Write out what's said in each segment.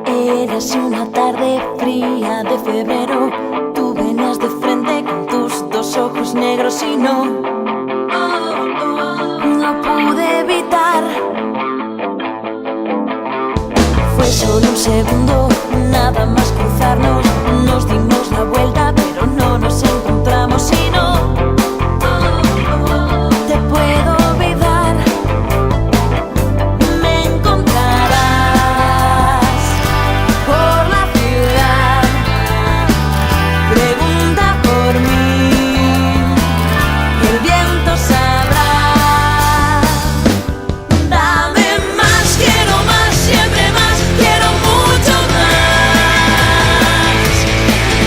Eras una tarde fría de febrero. Tú venías de frente con tus dos ojos negros y no pude evitar. Fue solo un segundo, nada más cruzarnos. Nos dimos la vuelta, pero no nos encontramos y no te puedo olvidar. Me encontrarás por la ciudad. Pregunta por mí, el viento sabrá. Dame más, quiero más, siempre más, quiero mucho más.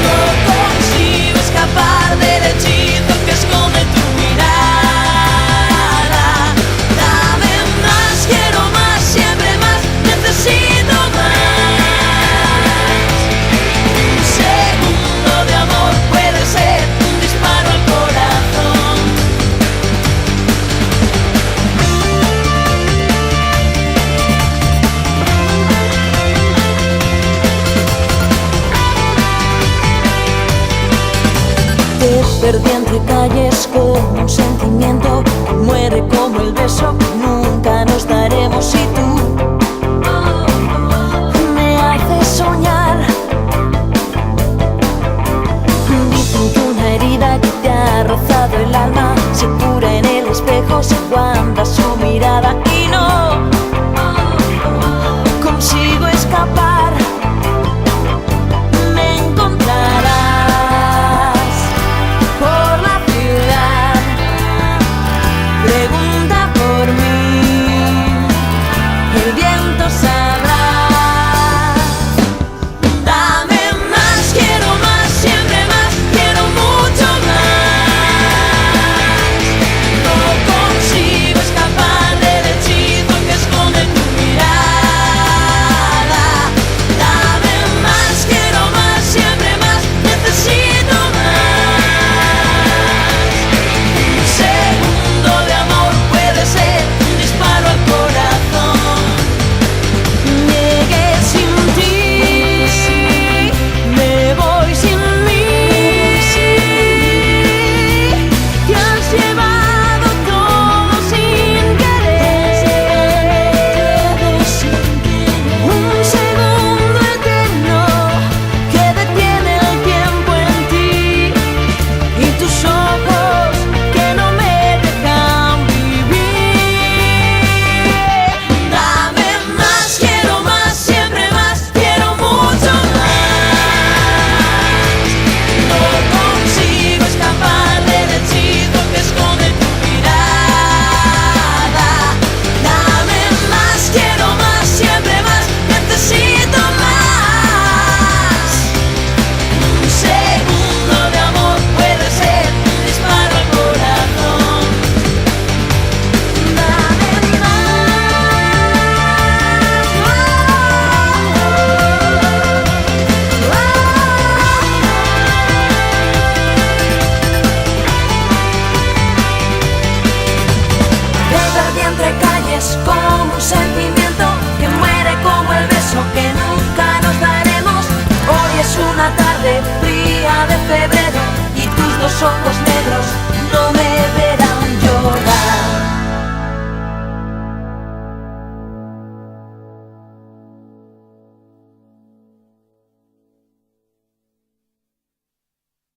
No consigo escapar del hechizo que esconde tu mirada. Dame más, quiero más, siempre más, necesito más. Un segundo de amor puede ser un disparo al corazón. Te perdí entre calles como un sentimiento que muere como el beso que nunca nos daremos y tú me haces soñar. Dicen que una herida que te ha rozado el alma se cura en el espejo, se aguanta su mirada y no consigo escapar. Me encontrarás por la ciudad. Pregunta por mí, el viento sabrá. Dame más, quiero más, siempre más, quiero mucho más. No consigo escapar del hechizo que esconde tu mirada. Dame más, quiero más, siempre más, necesito más. Un segundo de amor puede ser un disparo al corazón. Llegué sin ti, me voy sin mí. Te has llevado todo sin querer. Un segundo eterno que detiene el tiempo en ti y tus ojos que no me dejan vivir. Dame más, quiero más, siempre más, quiero mucho más. No consigo escapar del hechizo que esconde tu mirada. Dame más, quiero más, siempre más, necesito más. Un segundo de amor puede ser un disparo al corazón. Dame Te perdí entre calles como un sentimiento que muere como el beso que nunca nos daremos. Hoy es una tarde fría de febrero y tus dos ojos negros